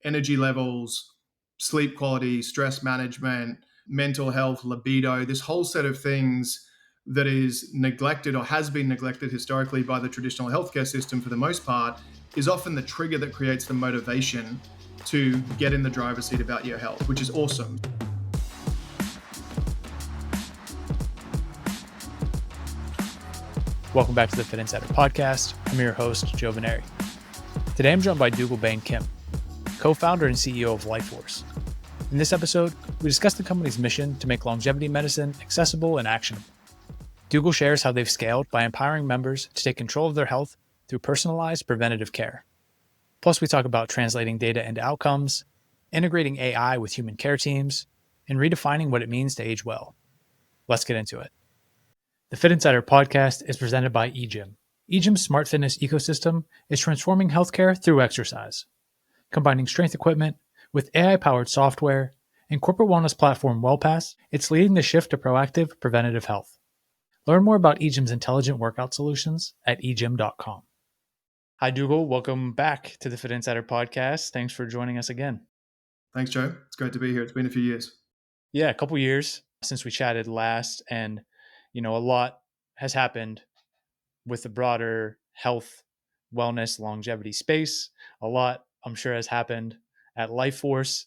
energy levels, sleep quality, stress management, mental health, libido, this whole set of things that is neglected or has been neglected historically by the traditional healthcare system for the most part is often the trigger that creates the motivation to get in the driver's seat about your health, which is awesome. Welcome back to the Fitt Insider Podcast. I'm your host, Joe Veneri. Today I'm joined by Dugal Bain-Kim, co-founder and CEO of Lifeforce. In this episode, we discuss the company's mission to make longevity medicine accessible and actionable. Dugal shares how they've scaled by empowering members to take control of their health through personalized preventative care. Plus, we talk about translating data into outcomes, integrating AI with human care teams, and redefining what it means to age well. Let's get into it. The Fitt Insider Podcast is presented by EGYM. EGYM's smart fitness ecosystem is transforming healthcare through exercise. Combining strength equipment with AI-powered software and corporate wellness platform WellPass, it's leading the shift to proactive preventative health. Learn more about EGYM's intelligent workout solutions at egym.com. Hi, Dugal. Welcome back to the Fitt Insider Podcast. Thanks for joining us again. Thanks, Joe. It's great to be here. It's been a few years. Yeah, a couple years since we chatted last, and a lot has happened with the broader health, wellness, longevity space. A lot, I'm sure, has happened at Lifeforce.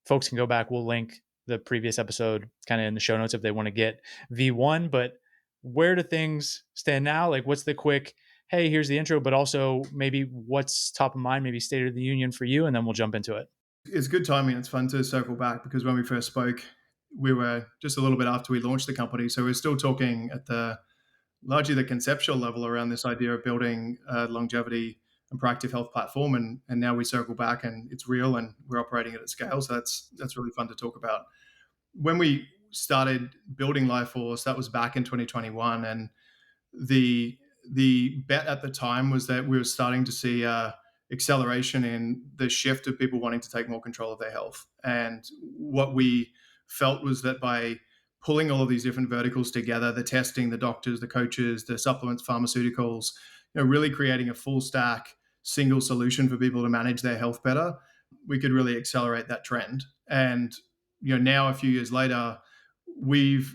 Folks can go back. We'll link the previous episode kind of in the show notes if they want to get V1. But where do things stand now? Like, what's the quick, hey, here's the intro, but also maybe what's top of mind, maybe State of the Union for you, and then we'll jump into it. It's good timing. It's fun to circle back because when we first spoke, we were just a little bit after we launched the company. So we're still talking at largely the conceptual level around this idea of building a longevity and proactive health platform. And now we circle back and it's real and we're operating at scale. So that's really fun to talk about. When we started building Lifeforce, that was back in 2021. And the bet at the time was that we were starting to see acceleration in the shift of people wanting to take more control of their health. And what we felt was that by pulling all of these different verticals together, the testing, the doctors, the coaches, the supplements, pharmaceuticals, really creating a full stack single solution for people to manage their health better, we could really accelerate that trend. And now a few years later, we've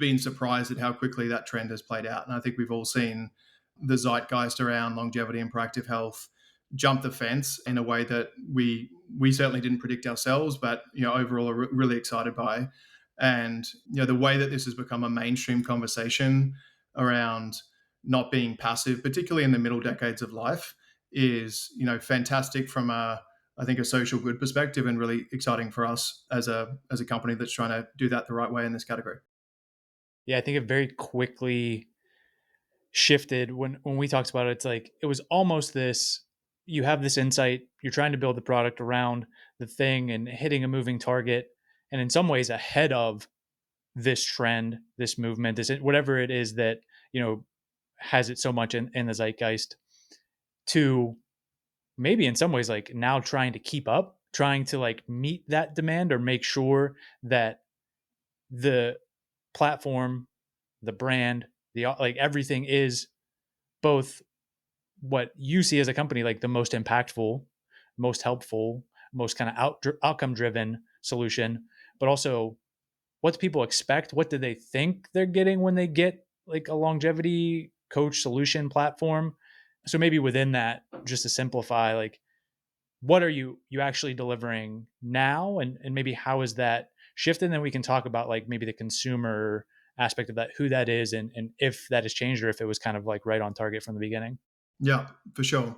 been surprised at how quickly that trend has played out. And I think we've all seen the zeitgeist around longevity and proactive health jump the fence in a way that we certainly didn't predict ourselves, but overall are really excited by. And the way that this has become a mainstream conversation around not being passive, particularly in the middle decades of life, is fantastic from a social good perspective, and really exciting for us as a company that's trying to do that the right way in this category. Yeah, I think it very quickly shifted when we talked about it. It's like it was almost this: you have this insight, you're trying to build the product around the thing and hitting a moving target, and in some ways ahead of this trend, this movement, this whatever it is that has it so much in the zeitgeist, to maybe in some ways like now trying to keep up, trying to like meet that demand or make sure that the platform, the brand, the like everything is both what you see as a company like the most impactful, most helpful, most kind of outcome driven solution, but also what do people expect? What do they think they're getting when they get like a longevity coach solution platform? So maybe within that, just to simplify, like what are you actually delivering now, and maybe how is that shifted? And then we can talk about like maybe the consumer aspect of that, who that is, and if that has changed or if it was kind of like right on target from the beginning. Yeah, for sure.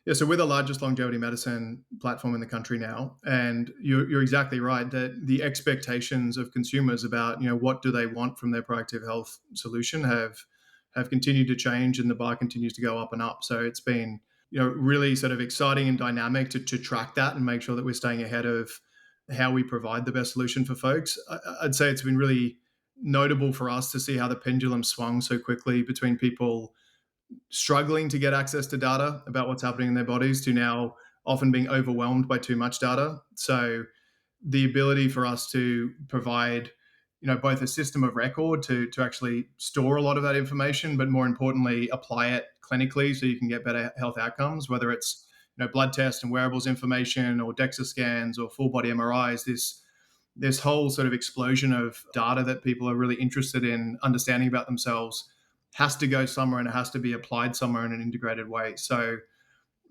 Yeah, so we're the largest longevity medicine platform in the country now, and you're exactly right that the expectations of consumers about what do they want from their proactive health solution have continued to change, and the bar continues to go up and up. So it's been really sort of exciting and dynamic to track that and make sure that we're staying ahead of how we provide the best solution for folks. I'd say it's been really notable for us to see how the pendulum swung so quickly between people struggling to get access to data about what's happening in their bodies to now often being overwhelmed by too much data. So the ability for us to provide, both a system of record to actually store a lot of that information, but more importantly, apply it clinically so you can get better health outcomes, whether it's blood test and wearables information or DEXA scans or full body MRIs, this whole sort of explosion of data that people are really interested in understanding about themselves has to go somewhere, and it has to be applied somewhere in an integrated way. So,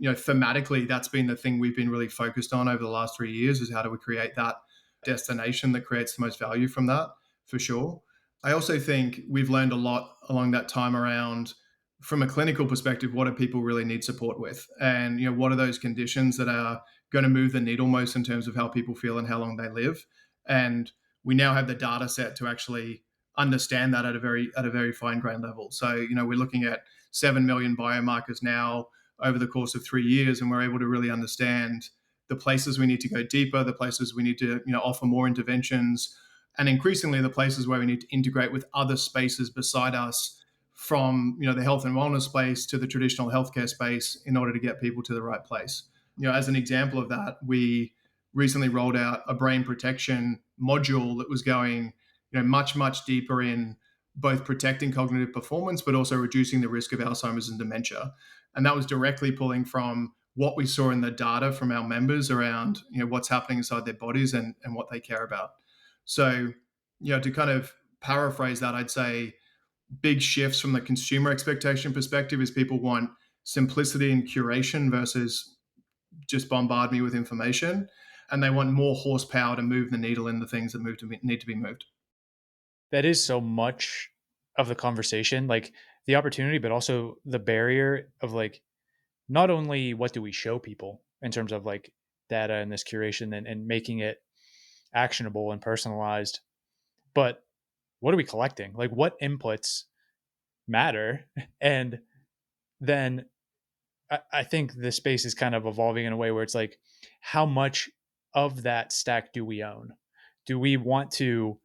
thematically, that's been the thing we've been really focused on over the last 3 years, is how do we create that destination that creates the most value from that, for sure. I also think we've learned a lot along that time around, from a clinical perspective, what do people really need support with? And, what are those conditions that are going to move the needle most in terms of how people feel and how long they live? And we now have the data set to actually understand that at a very fine grained level. So, we're looking at 7 million biomarkers now over the course of 3 years, and we're able to really understand the places we need to go deeper, the places we need to offer more interventions, and increasingly the places where we need to integrate with other spaces beside us, from the health and wellness space to the traditional healthcare space, in order to get people to the right place. As an example of that, we recently rolled out a brain protection module that was going much deeper in both protecting cognitive performance but also reducing the risk of Alzheimer's and dementia. And that was directly pulling from what we saw in the data from our members around what's happening inside their bodies and what they care about. So, to kind of paraphrase that, I'd say big shifts from the consumer expectation perspective is people want simplicity and curation versus just bombard me with information. And they want more horsepower to move the needle in the things that need to be moved. That is so much of the conversation, like the opportunity, but also the barrier of like, not only what do we show people in terms of like data and this curation and making it actionable and personalized, but what are we collecting? Like what inputs matter? And then I think the space is kind of evolving in a way where it's like, how much of that stack do we own? Do we want to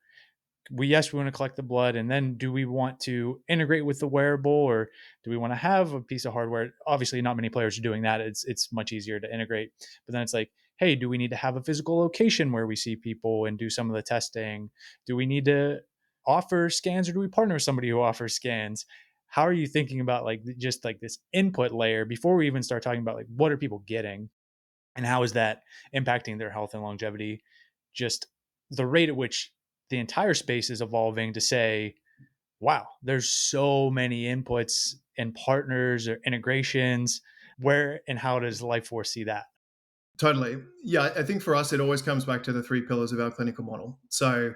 we want to collect the blood, and then do we want to integrate with the wearable, or do we want to have a piece of hardware? Obviously not many players are doing that. It's much easier to integrate, but then it's like, hey, do we need to have a physical location where we see people and do some of the testing? Do we need to offer scans, or do we partner with somebody who offers scans? How are you thinking about like just like this input layer before we even start talking about like what are people getting and how is that impacting their health and longevity? Just the rate at which the entire space is evolving to say, wow, there's so many inputs and partners or integrations. Where and how does Lifeforce see that? Totally. Yeah, I think for us, it always comes back to the three pillars of our clinical model. So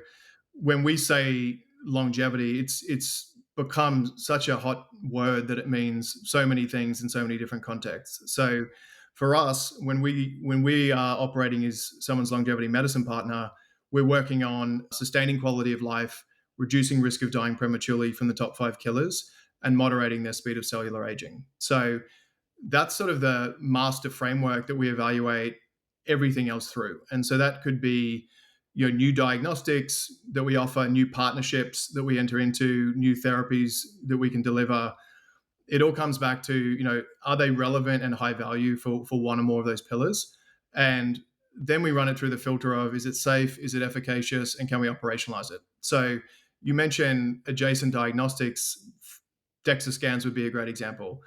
when we say longevity, it's become such a hot word that it means so many things in so many different contexts. So for us, when we are operating as someone's longevity medicine partner, we're working on sustaining quality of life, reducing risk of dying prematurely from the top 5 killers, and moderating their speed of cellular aging. So that's sort of the master framework that we evaluate everything else through. And so that could be new diagnostics that we offer, new partnerships that we enter into, new therapies that we can deliver. It all comes back to are they relevant and high value for one or more of those pillars? And then we run it through the filter of, is it safe, is it efficacious, and can we operationalize it? So you mentioned adjacent diagnostics. DEXA scans would be a great example.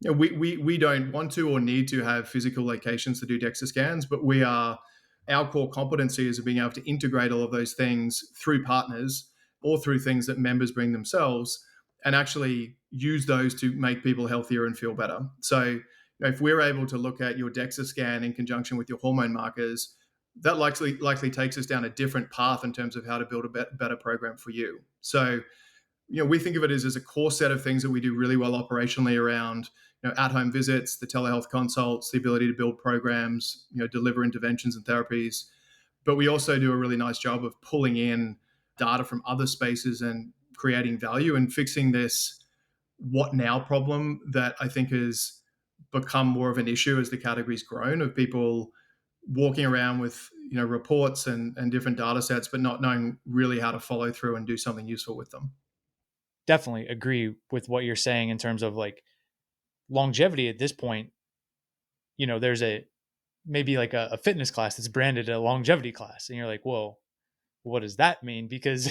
We don't want to or need to have physical locations to do DEXA scans, but our core competency is being able to integrate all of those things through partners or through things that members bring themselves, and actually use those to make people healthier and feel better. So if we're able to look at your DEXA scan in conjunction with your hormone markers, that likely takes us down a different path in terms of how to build a better program for you. So we think of it as a core set of things that we do really well operationally around at-home visits, the telehealth consults, the ability to build programs, deliver interventions and therapies. But we also do a really nice job of pulling in data from other spaces and creating value and fixing this what now problem that I think has become more of an issue as the category's grown, of people walking around with reports and different data sets, but not knowing really how to follow through and do something useful with them. Definitely agree with what you're saying in terms of like longevity at this point. There's a maybe like a fitness class that's branded a longevity class, and you're like, whoa, what does that mean? Because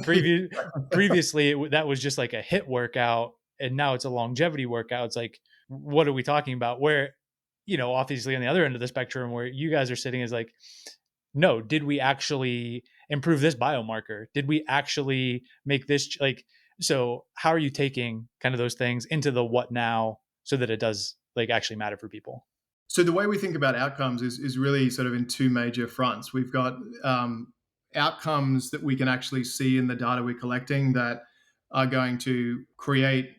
previous previously that was just like a hit workout, and now it's a longevity workout. It's like, what are we talking about? Where obviously on the other end of the spectrum where you guys are sitting is like, no, did we actually improve this biomarker? Did we actually make this like, so how are you taking kind of those things into the what now so that it does like actually matter for people? So the way we think about outcomes is really sort of in two major fronts. We've got outcomes that we can actually see in the data we're collecting that are going to create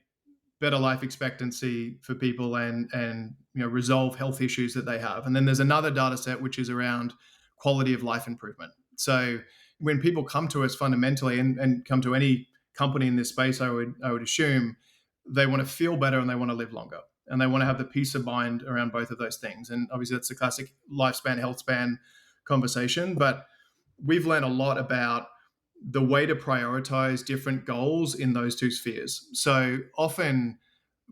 better life expectancy for people and resolve health issues that they have. And then there's another data set which is around quality of life improvement. So when people come to us fundamentally and come to any company in this space, I would assume they want to feel better and they want to live longer. And they want to have the peace of mind around both of those things. And obviously that's the classic lifespan, health span conversation. But we've learned a lot about the way to prioritize different goals in those two spheres. So often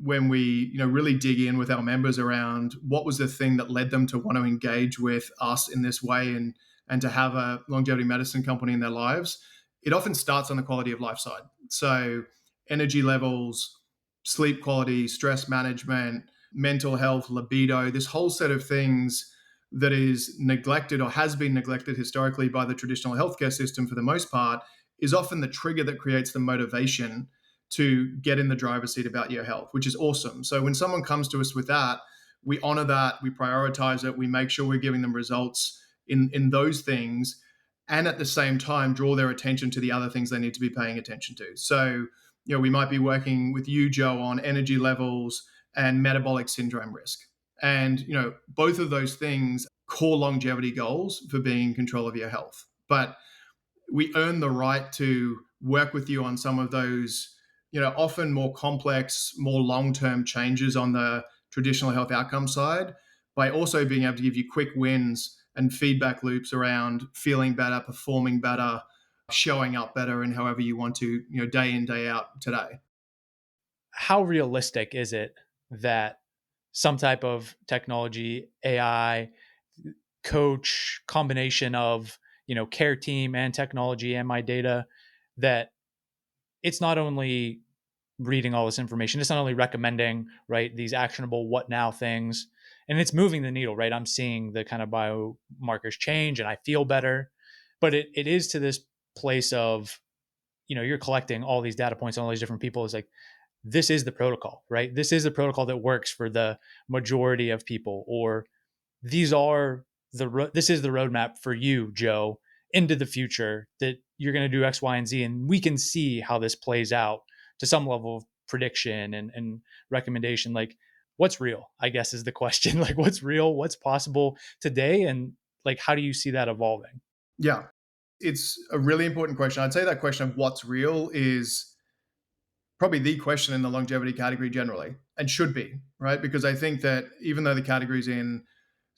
when we really dig in with our members around what was the thing that led them to want to engage with us in this way and to have a longevity medicine company in their lives, it often starts on the quality of life side. So energy levels, sleep quality, stress management, mental health, libido, this whole set of things that is neglected or has been neglected historically by the traditional healthcare system for the most part is often the trigger that creates the motivation to get in the driver's seat about your health, which is awesome. So when someone comes to us with that, we honor that, we prioritize it, we make sure we're giving them results in those things, and at the same time draw their attention to the other things they need to be paying attention to. So, we might be working with you, Joe, on energy levels and metabolic syndrome risk. And, both of those things core longevity goals for being in control of your health. But we earn the right to work with you on some of those, often more complex, more long-term changes on the traditional health outcome side by also being able to give you quick wins and feedback loops around feeling better, performing better, showing up better in however you want to, day in, day out today. How realistic is it that some type of technology, AI, coach, combination of, care team and technology and my data, that it's not only reading all this information, it's not only recommending, right, these actionable what now things, and it's moving the needle, right? I'm seeing the kind of biomarkers change and I feel better, but it is to this place of, you're collecting all these data points on all these different people. It's like, this is the protocol, right? This is the protocol that works for the majority of people, or these are this is the roadmap for you, Joe, into the future, that you're going to do X, Y, and Z, and we can see how this plays out to some level of prediction and recommendation. Like, what's real, I guess, is the question. Like, what's real, what's possible today, and like, how do you see that evolving? Yeah, it's a really important question. I'd say that question of what's real is probably the question in the longevity category generally, and should be, right? Because I think that even though the category's in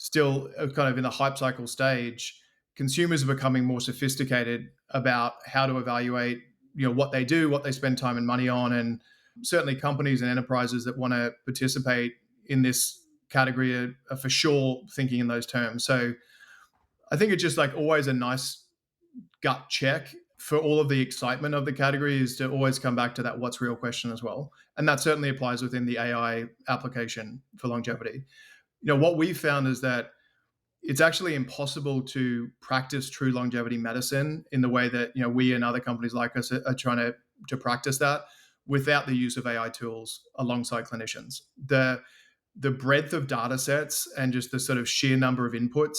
still kind of in the hype cycle stage, consumers are becoming more sophisticated about how to evaluate, what they do, what they spend time and money on, and certainly companies and enterprises that want to participate in this category are for sure thinking in those terms. So I think it's just like always a nice gut check for all of the excitement of the category is to always come back to that what's real question as well. And that certainly applies within the AI application for longevity. What we've found is that it's actually impossible to practice true longevity medicine in the way that we and other companies like us are trying to practice that without the use of AI tools alongside clinicians. The breadth of data sets and just the sort of sheer number of inputs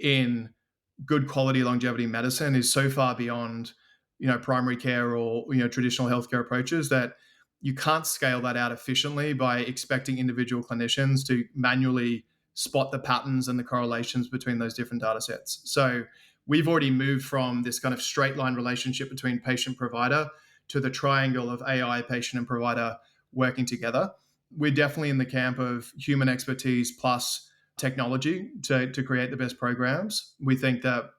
in good quality longevity medicine is so far beyond primary care or traditional healthcare approaches that you can't scale that out efficiently by expecting individual clinicians to manually spot the patterns and the correlations between those different data sets. So we've already moved from this kind of straight line relationship between patient provider to the triangle of AI, patient, and provider working together. We're definitely in the camp of human expertise plus technology to create the best programs. We think that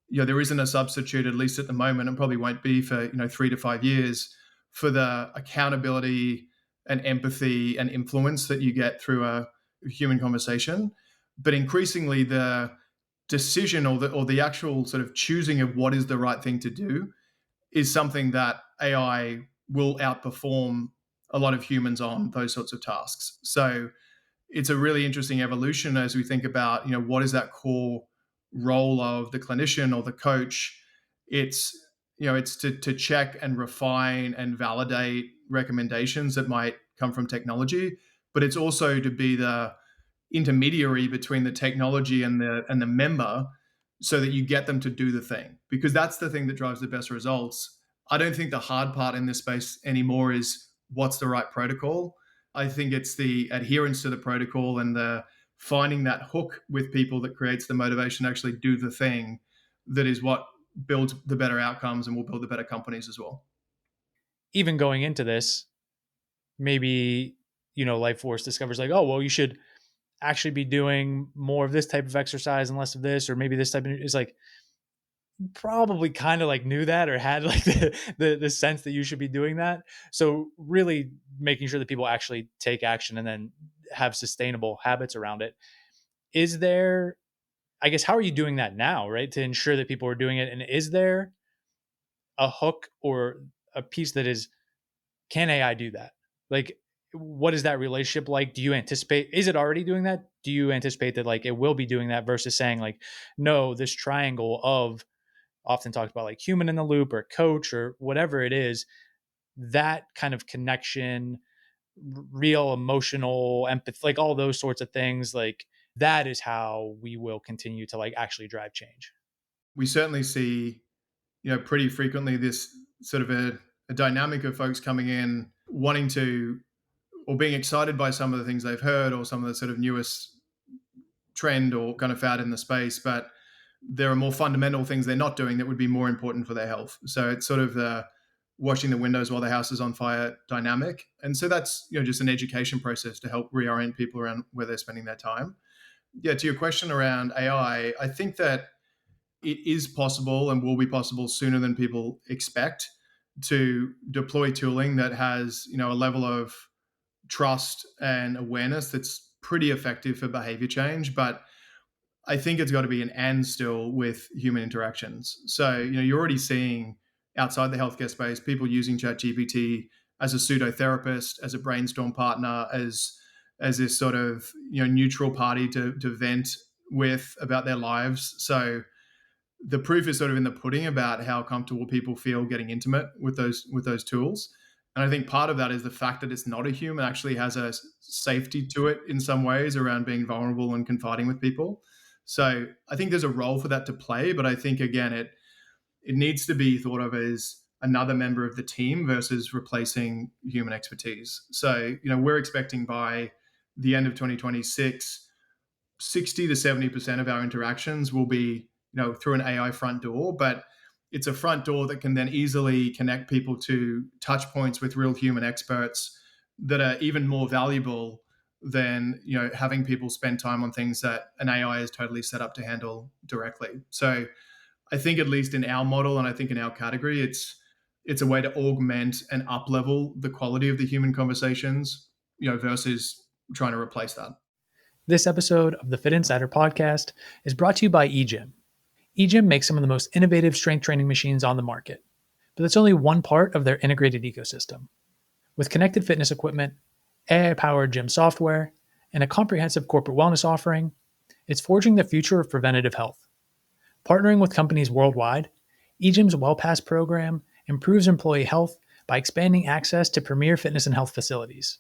there isn't a substitute, at least at the moment, and probably won't be for 3 to 5 years, for the accountability and empathy and influence that you get through a human conversation. But increasingly, the decision or the actual sort of choosing of what is the right thing to do is something that AI will outperform a lot of humans on those sorts of tasks. So it's a really interesting evolution as we think about, what is that core role of the clinician or the coach. It's, it's to check and refine and validate recommendations that might come from technology, but it's also to be the intermediary between the technology and the member, so that you get them to do the thing, because that's the thing that drives the best results. I don't think the hard part in this space anymore is what's the right protocol. I think it's the adherence to the protocol and the finding that hook with people that creates the motivation to actually do the thing, that is what builds the better outcomes and will build the better companies as well. Even going into this, maybe, Lifeforce discovers like, oh, well, you should actually be doing more of this type of exercise and less of this, or maybe this type of, is like, probably kind of like knew that or had like the sense that you should be doing that. So really making sure that people actually take action and then have sustainable habits around it. Is there, I guess, how are you doing that now, right? To ensure that people are doing it. And is there a hook or a piece that is, can AI do that? Like, what is that relationship like? Do you anticipate, is it already doing that? Do you anticipate that like it will be doing that versus saying like, no, this triangle of, often talked about like human in the loop or coach or whatever it is, that kind of connection, real emotional empathy, like all those sorts of things, like that is how we will continue to like actually drive change. We certainly see, pretty frequently this sort of a dynamic of folks coming in wanting to, or being excited by some of the things they've heard or some of the sort of newest trend or kind of fad in the space, but there are more fundamental things they're not doing that would be more important for their health. So it's sort of the washing the windows while the house is on fire dynamic. And so that's, just an education process to help reorient people around where they're spending their time. Yeah, to your question around AI, I think that it is possible and will be possible sooner than people expect to deploy tooling that has, a level of trust and awareness that's pretty effective for behavior change. But I think it's got to be an and still with human interactions. So, you're already seeing outside the healthcare space people using ChatGPT as a pseudo therapist, as a brainstorm partner, as this sort of, neutral party to vent with about their lives. So the proof is sort of in the pudding about how comfortable people feel getting intimate with those tools. And I think part of that is the fact that it's not a human, actually has a safety to it in some ways around being vulnerable and confiding with people. So I think there's a role for that to play, but I think again it needs to be thought of as another member of the team versus replacing human expertise. So, we're expecting by the end of 2026 60 to 70% of our interactions will be, through an AI front door, but it's a front door that can then easily connect people to touch points with real human experts that are even more valuable than, having people spend time on things that an AI is totally set up to handle directly. So I think, at least in our model, and I think in our category, it's a way to augment and up level the quality of the human conversations, versus trying to replace that. This episode of the Fitt Insider Podcast is brought to you by EGYM. EGYM makes some of the most innovative strength training machines on the market, but that's only one part of their integrated ecosystem. With connected fitness equipment, AI-powered gym software, and a comprehensive corporate wellness offering, it's forging the future of preventative health. Partnering with companies worldwide, EGYM's WellPass program improves employee health by expanding access to premier fitness and health facilities.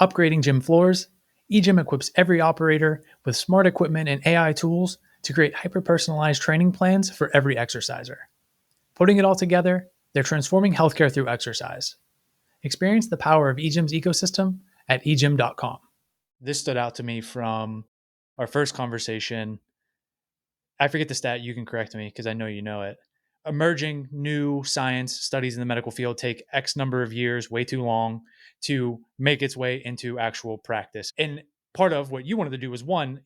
Upgrading gym floors, EGYM equips every operator with smart equipment and AI tools to create hyper-personalized training plans for every exerciser. Putting it all together, they're transforming healthcare through exercise. Experience the power of EGYM's ecosystem at egym.com. This stood out to me from our first conversation. I forget the stat, you can correct me because I know you know it. Emerging new science studies in the medical field take X number of years, way too long, to make its way into actual practice. And part of what you wanted to do was, one,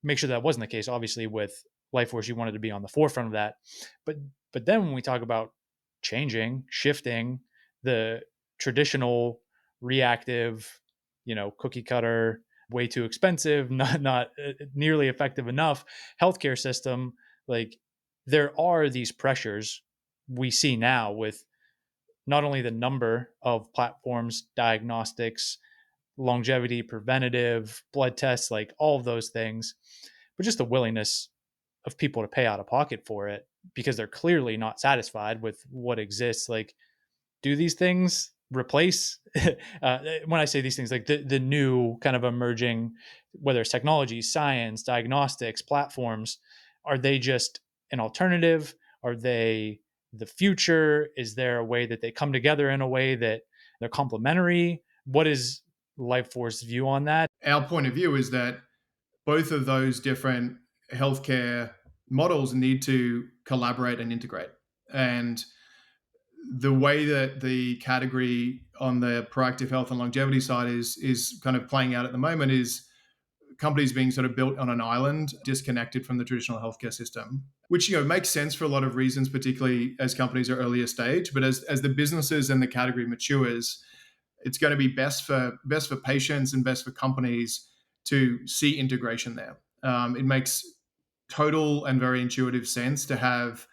make sure that wasn't the case. Obviously, with Lifeforce, you wanted to be on the forefront of that. But then when we talk about shifting the traditional reactive, cookie cutter, way too expensive, not nearly effective enough healthcare system, like there are these pressures we see now with not only the number of platforms, diagnostics, longevity, preventative, blood tests, like all of those things, but just the willingness of people to pay out of pocket for it because they're clearly not satisfied with what exists. Like, do these things replace when I say these things, like the new kind of emerging, whether it's technology, science, diagnostics, platforms, are they just an alternative? Are they the future? Is there a way that they come together in a way that they're complementary? What is Lifeforce view on that? Our point of view is that both of those different healthcare models need to collaborate and integrate. And the way that the category on the proactive health and longevity side is kind of playing out at the moment is companies being sort of built on an island, disconnected from the traditional healthcare system, which makes sense for a lot of reasons, particularly as companies are earlier stage. But as the businesses and the category matures, it's going to be best for patients and best for companies to see integration there. It makes total and very intuitive sense to have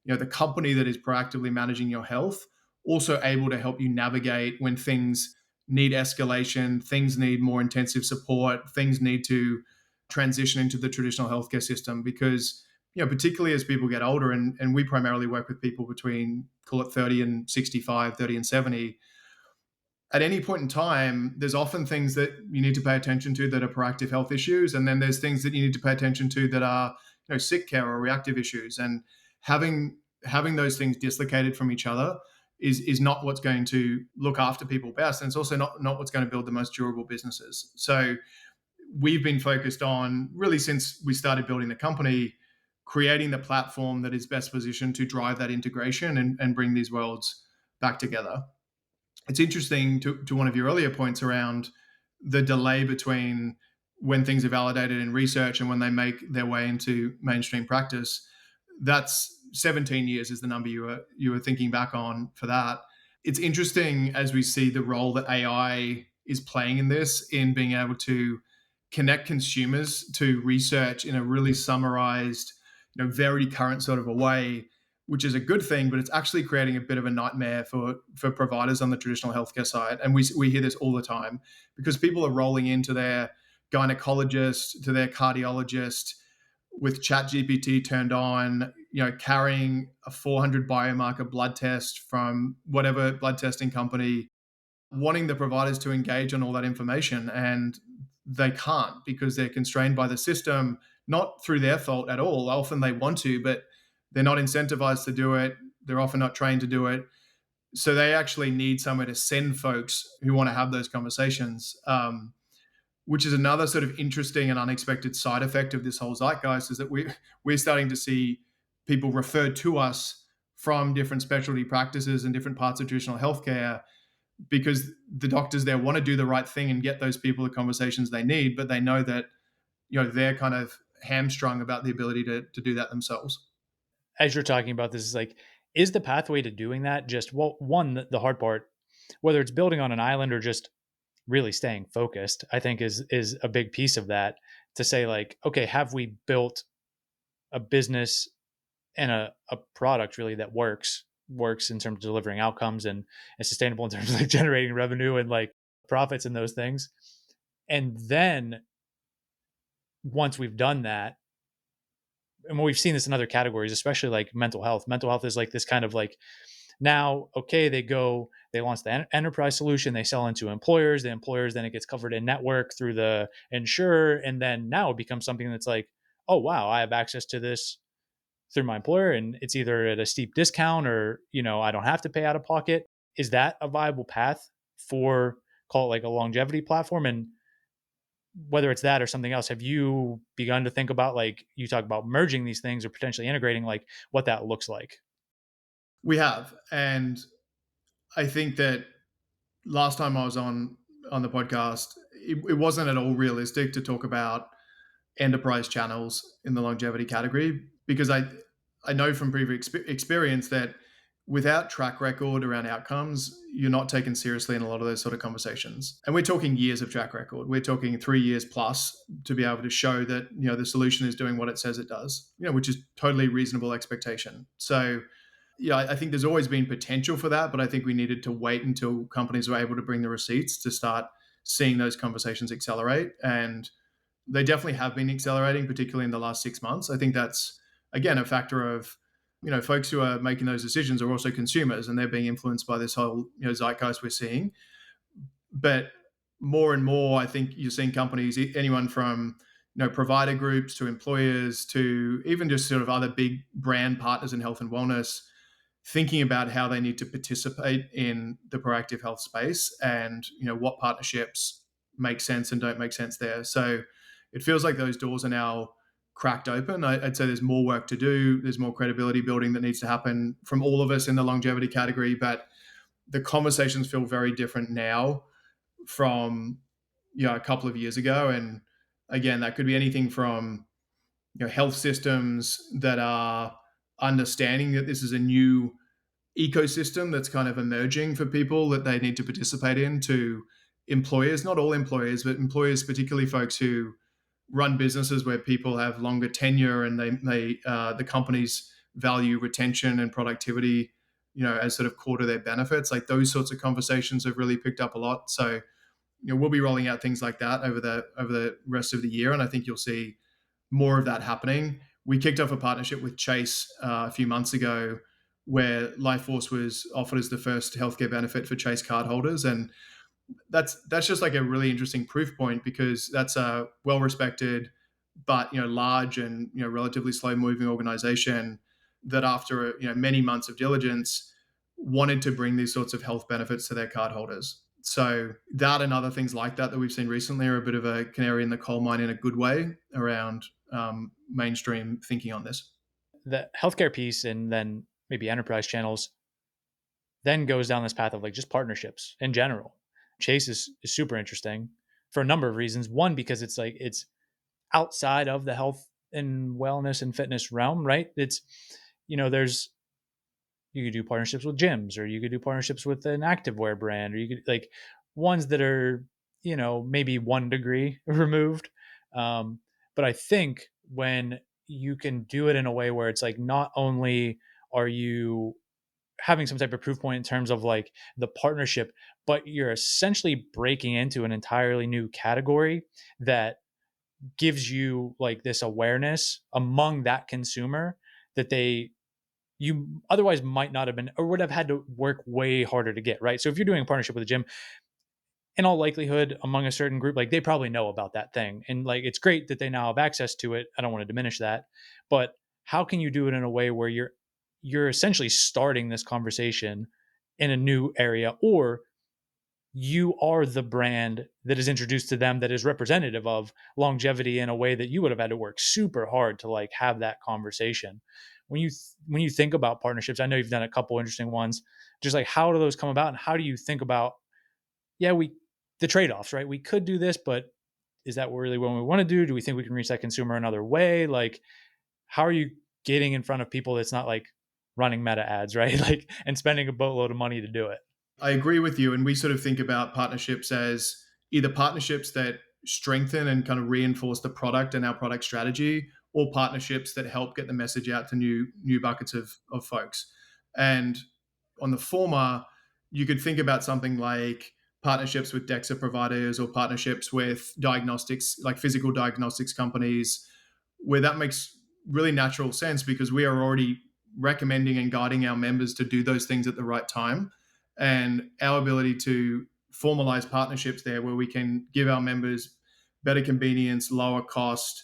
the company that is proactively managing your health also able to help you navigate when things need escalation, things need more intensive support, things need to transition into the traditional healthcare system. Because particularly as people get older, and we primarily work with people between, call it 30 and 65, 30 and 70, at any point in time, there's often things that you need to pay attention to that are proactive health issues, and then there's things that you need to pay attention to that are sick care or reactive issues. And having those things dislocated from each other is not what's going to look after people best, and it's also not what's going to build the most durable businesses. So we've been focused on, really since we started building the company, creating the platform that is best positioned to drive that integration and bring these worlds back together. It's interesting to one of your earlier points around the delay between when things are validated in research and when they make their way into mainstream practice. That's 17 years is the number you were thinking back on for that. It's interesting as we see the role that AI is playing in this, in being able to connect consumers to research in a really summarized, very current sort of a way, which is a good thing, but it's actually creating a bit of a nightmare for providers on the traditional healthcare side. And we hear this all the time because people are rolling into their gynecologist, to their cardiologist with ChatGPT turned on, carrying a 400 biomarker blood test from whatever blood testing company, wanting the providers to engage on all that information. And they can't because they're constrained by the system, not through their fault at all. Often they want to, but they're not incentivized to do it. They're often not trained to do it. So they actually need somewhere to send folks who want to have those conversations, which is another sort of interesting and unexpected side effect of this whole zeitgeist, is that we're starting to see people referred to us from different specialty practices and different parts of traditional healthcare because the doctors there want to do the right thing and get those people the conversations they need, but they know that they're kind of hamstrung about the ability to do that themselves. As you're talking about this, is like, is the pathway to doing that just, well, one, the hard part, whether it's building on an island or just really staying focused, I think is a big piece of that, to say like, okay, have we built a business and a product really that works in terms of delivering outcomes and is sustainable in terms of like generating revenue and like profits and those things. And then once we've done that, and we've seen this in other categories, especially like mental health. Mental health is like this kind of like, now, okay, they launch the enterprise solution, they sell into employers, the employers, then it gets covered in network through the insurer. And then now it becomes something that's like, oh, wow, I have access to this through my employer and it's either at a steep discount or, I don't have to pay out of pocket. Is that a viable path for, call it like a longevity platform? And whether it's that or something else, have you begun to think about, like, you talk about merging these things or potentially integrating, like what that looks like? We have, and I think that last time I was on the podcast, it wasn't at all realistic to talk about enterprise channels in the longevity category because I know from previous experience that without track record around outcomes, you're not taken seriously in a lot of those sort of conversations. And we're talking years of track record. We're talking 3 years plus to be able to show that the solution is doing what it says it does. Which is totally reasonable expectation. So I think there's always been potential for that, but I think we needed to wait until companies were able to bring the receipts to start seeing those conversations accelerate. And they definitely have been accelerating, particularly in the last 6 months. I think that's, again, a factor of, folks who are making those decisions are also consumers, and they're being influenced by this whole, zeitgeist we're seeing. But more and more, I think you're seeing companies, anyone from, provider groups to employers to even just sort of other big brand partners in health and wellness, thinking about how they need to participate in the proactive health space, and what partnerships make sense and don't make sense there. So it feels like those doors are now cracked open. I'd say there's more work to do. There's more credibility building that needs to happen from all of us in the longevity category, but the conversations feel very different now from a couple of years ago. And again, that could be anything from health systems that are understanding that this is a new ecosystem that's kind of emerging for people that they need to participate in, to employers, not all employers, but employers, particularly folks who run businesses where people have longer tenure, and the companies value retention and productivity, as sort of core to their benefits. Like, those sorts of conversations have really picked up a lot. So we'll be rolling out things like that over the rest of the year, and I think you'll see more of that happening. We kicked off a partnership with Chase a few months ago, where Lifeforce was offered as the first healthcare benefit for Chase cardholders, and that's just like a really interesting proof point, because that's a well respected but large and relatively slow moving organization that, after many months of diligence, wanted to bring these sorts of health benefits to their cardholders. So that and other things like that we've seen recently are a bit of a canary in the coal mine in a good way around mainstream thinking on this. The healthcare piece and then maybe enterprise channels then goes down this path of like just partnerships in general. Chase is super interesting for a number of reasons. One, because it's like it's outside of the health and wellness and fitness realm, right? It's, there's, you could do partnerships with gyms, or you could do partnerships with an activewear brand, or you could like ones that are, maybe 1 degree removed. But I think when you can do it in a way where it's like, not only are you having some type of proof point in terms of like the partnership, but you're essentially breaking into an entirely new category that gives you like this awareness among that consumer that you otherwise might not have been, or would have had to work way harder to get, right? So if you're doing a partnership with a gym, in all likelihood, among a certain group, like they probably know about that thing. And like it's great that they now have access to it. I don't want to diminish that. But how can you do it in a way where you're essentially starting this conversation in a new area, or you are the brand that is introduced to them that is representative of longevity in a way that you would have had to work super hard to like have that conversation. When you think about partnerships, I know you've done a couple interesting ones. Just like, how do those come about, and how do you think about, yeah, the trade-offs, right? We could do this, but is that really what we want to do? Do we think we can reach that consumer another way? Like, how are you getting in front of people that's not like running meta ads, right? Like, and spending a boatload of money to do it. I agree with you. And we sort of think about partnerships as either partnerships that strengthen and kind of reinforce the product and our product strategy, or partnerships that help get the message out to new buckets of folks. And on the former, you could think about something like partnerships with DEXA providers, or partnerships with diagnostics, like physical diagnostics companies, where that makes really natural sense, because we are already recommending and guiding our members to do those things at the right time. And our ability to formalize partnerships there, where we can give our members better convenience, lower cost,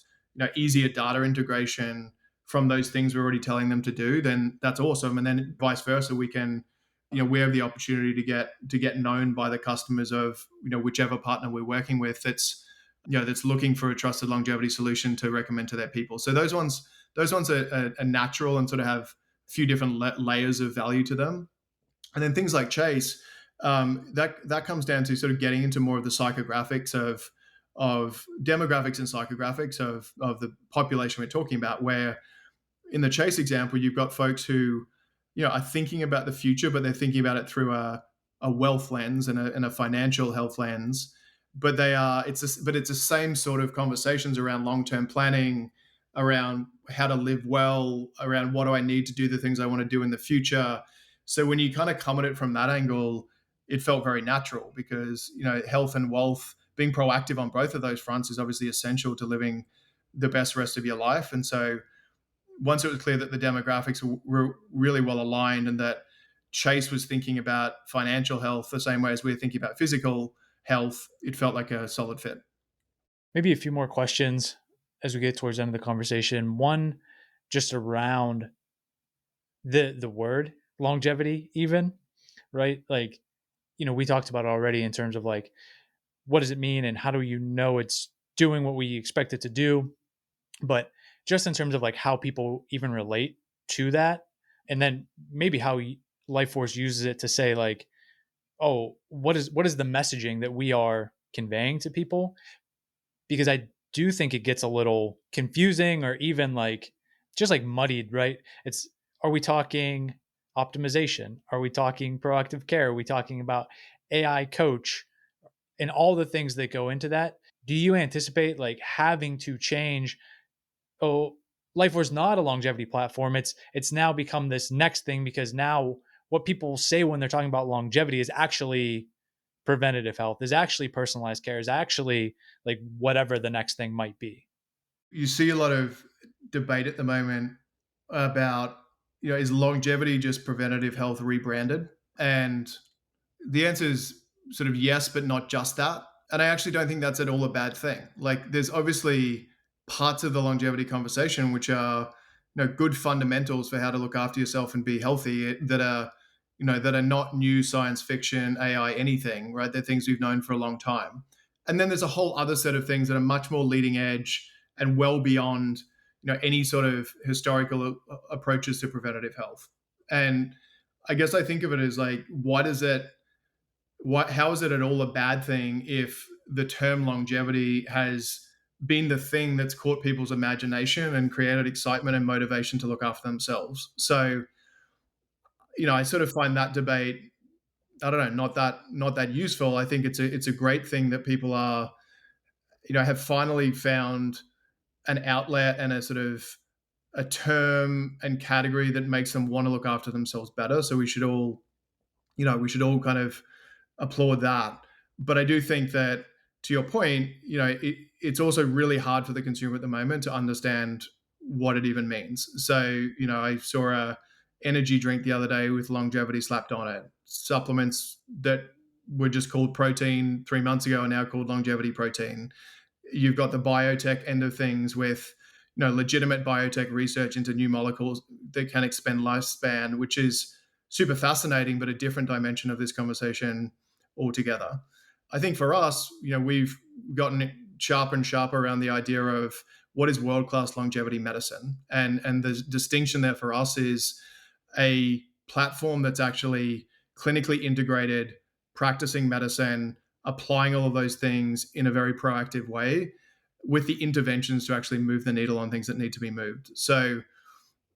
easier data integration from those things we're already telling them to do, then that's awesome. And then vice versa, we can, we have the opportunity to get known by the customers of, whichever partner we're working with that's, that's looking for a trusted longevity solution to recommend to their people. So those ones are natural and sort of have a few different layers of value to them. And then things like Chase, that comes down to sort of getting into more of the psychographics of demographics and psychographics of the population we're talking about, where in the Chase example, you've got folks who, are thinking about the future, but they're thinking about it through a wealth lens and a financial health lens. But it's the same sort of conversations around long-term planning, around how to live well, around what do I need to do the things I want to do in the future. So when you kind of come at it from that angle, it felt very natural because, health and wealth, being proactive on both of those fronts is obviously essential to living the best rest of your life. And so once it was clear that the demographics were really well aligned and that Chase was thinking about financial health the same way as we were thinking about physical health, it felt like a solid fit. Maybe a few more questions as we get towards the end of the conversation. One, just around the word longevity, even, right? Like, we talked about it already in terms of like, what does it mean and how do you know it's doing what we expect it to do? But just in terms of like how people even relate to that, and then maybe how Lifeforce uses it to say like, oh, what is the messaging that we are conveying to people? Because I do think it gets a little confusing or even like just like muddied, right? It's, are we talking optimization? Are we talking proactive care? Are we talking about AI coach and all the things that go into that? Do you anticipate like having to change? Oh, Lifeforce is not a longevity platform. It's now become this next thing because now what people say when they're talking about longevity is actually preventative health, is actually personalized care, is actually like whatever the next thing might be. You see a lot of debate at the moment about, is longevity just preventative health rebranded? And the answer is sort of yes, but not just that. And I actually don't think that's at all a bad thing. Like, there's obviously parts of the longevity conversation which are, good fundamentals for how to look after yourself and be healthy that are not new science fiction, AI, anything, right? They're things we've known for a long time. And then there's a whole other set of things that are much more leading edge and well beyond, any sort of historical approaches to preventative health. And I guess I think of it as like, how is it at all a bad thing if the term longevity has been the thing that's caught people's imagination and created excitement and motivation to look after themselves? So, I sort of find that debate, I don't know, not that useful. I think it's a great thing that people are, have finally found an outlet and a sort of a term and category that makes them want to look after themselves better. So we should all kind of applaud that. But I do think that, to your point, it's also really hard for the consumer at the moment to understand what it even means. So, I saw a energy drink the other day with longevity slapped on it. Supplements that were just called protein 3 months ago are now called longevity protein. You've got the biotech end of things with, legitimate biotech research into new molecules that can expand lifespan, which is super fascinating, but a different dimension of this conversation altogether. I think for us, we've gotten sharper and sharper around the idea of what is world class longevity medicine, and the distinction there for us is a platform that's actually clinically integrated, practicing medicine, applying all of those things in a very proactive way with the interventions to actually move the needle on things that need to be moved. So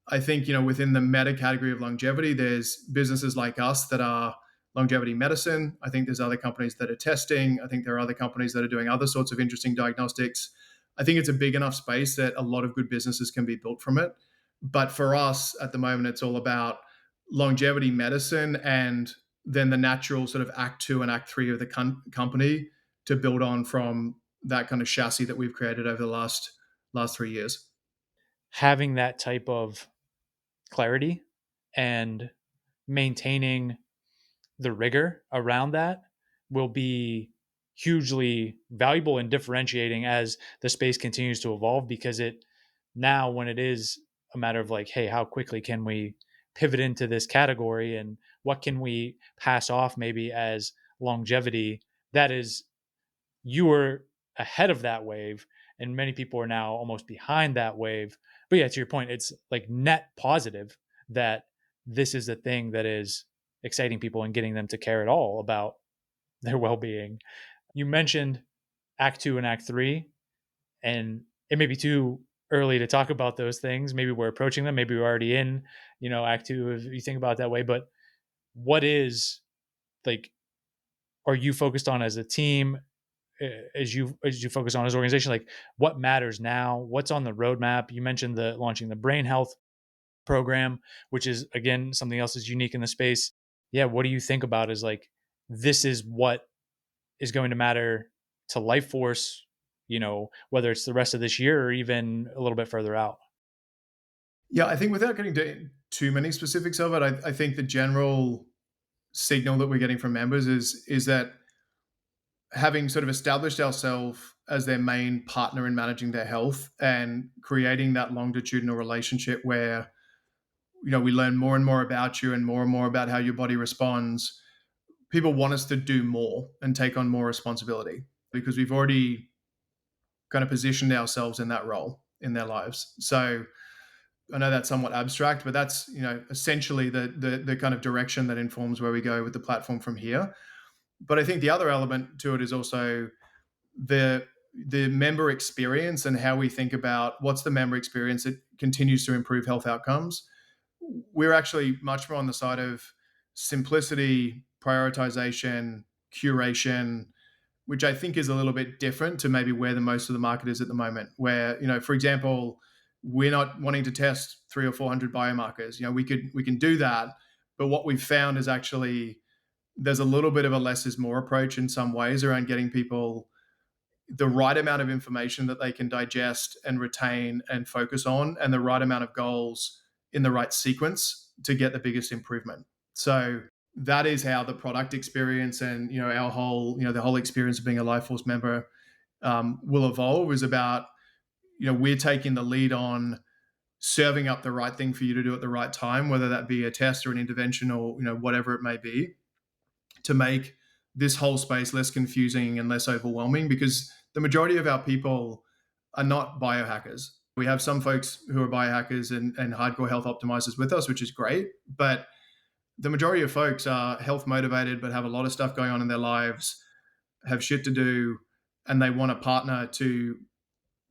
I think, within the meta category of longevity, there's businesses like us that are longevity medicine. I think there's other companies that are testing. I think there are other companies that are doing other sorts of interesting diagnostics. I think it's a big enough space that a lot of good businesses can be built from it. But for us at the moment, it's all about longevity medicine and then the natural sort of act two and act three of the company to build on from that kind of chassis that we've created over the last 3 years. Having that type of clarity and maintaining the rigor around that will be hugely valuable and differentiating as the space continues to evolve, because it, now when it is a matter of like, hey, how quickly can we pivot into this category and what can we pass off maybe as longevity, that is, you were ahead of that wave and many people are now almost behind that wave. But yeah, to your point, it's like net positive that this is a thing that is exciting people and getting them to care at all about their well-being. You mentioned act 2 and act 3, and it may be too early to talk about those things. Maybe we're approaching them, maybe we're already in, act 2 if you think about it that way. But what is, like, are you focused on as a team, as you focus on as an organization, like what matters now, what's on the roadmap? You mentioned the launching the brain health program, which is again something else is unique in the space. Yeah, what do you think about is like this is what is going to matter to Lifeforce, whether it's the rest of this year or even a little bit further out? Yeah, I think without getting to too many specifics of it, I think the general signal that we're getting from members is that having sort of established ourselves as their main partner in managing their health and creating that longitudinal relationship where we learn more and more about you and more about how your body responds. People want us to do more and take on more responsibility because we've already kind of positioned ourselves in that role in their lives. So I know that's somewhat abstract, but that's essentially the kind of direction that informs where we go with the platform from here. But I think the other element to it is also the the member experience and how we think about what's the member experience that continues to improve health outcomes. We're actually much more on the side of simplicity, prioritization, curation, which I think is a little bit different to maybe where the most of the market is at the moment. Where, for example, we're not wanting to test 300 or 400 biomarkers. We can do that, but what we've found is actually there's a little bit of a less is more approach in some ways around getting people the right amount of information that they can digest and retain and focus on, and the right amount of goals in the right sequence to get the biggest improvement. So that is how the product experience and our whole the whole experience of being a Lifeforce member will evolve. Is about we're taking the lead on serving up the right thing for you to do at the right time, whether that be a test or an intervention or whatever it may be, to make this whole space less confusing and less overwhelming, because the majority of our people are not biohackers. We have some folks who are biohackers and hardcore health optimizers with us, which is great. But the majority of folks are health motivated, but have a lot of stuff going on in their lives, have shit to do, and they want a partner to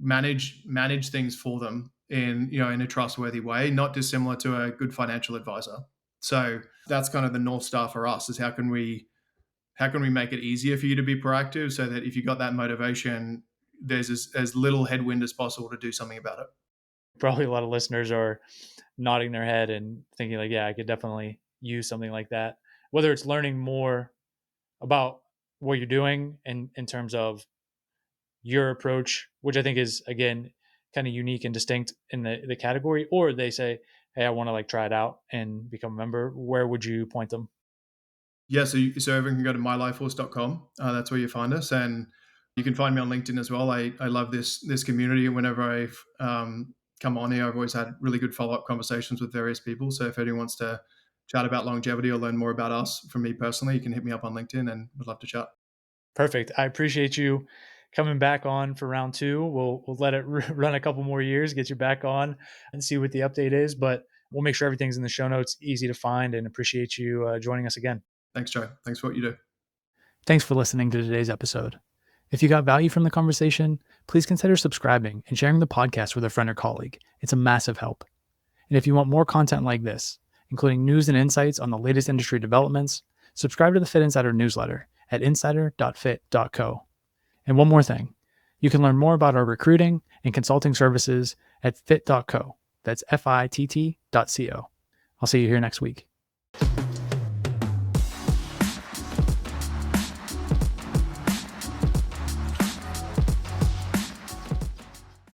manage things for them in a trustworthy way, not dissimilar to a good financial advisor. So that's kind of the North Star for us, is how can we make it easier for you to be proactive so that if you got that motivation, there's as little headwind as possible to do something about it. Probably a lot of listeners are nodding their head and thinking like, yeah, I could definitely use something like that. Whether it's learning more about what you're doing in terms of your approach, which I think is, again, kind of unique and distinct in the category, or they say, hey, I want to like try it out and become a member, where would you point them? Yeah, so everyone can go to mylifeforce.com. That's where you find us, and you can find me on LinkedIn as well. I love this community. Whenever I've come on here, I've always had really good follow up conversations with various people. So if anyone wants to chat about longevity or learn more about us from me personally, you can hit me up on LinkedIn, and would love to chat. Perfect. I appreciate you coming back on for round two. We'll let it run a couple more years, get you back on and see what the update is. But we'll make sure everything's in the show notes, easy to find, and appreciate you joining us again. Thanks, Joe. Thanks for what you do. Thanks for listening to today's episode. If you got value from the conversation, please consider subscribing and sharing the podcast with a friend or colleague. It's a massive help. And if you want more content like this, including news and insights on the latest industry developments, subscribe to the Fitt Insider newsletter at insider.fit.co. And one more thing, you can learn more about our recruiting and consulting services at fit.co. That's FITT.co. I'll see you here next week.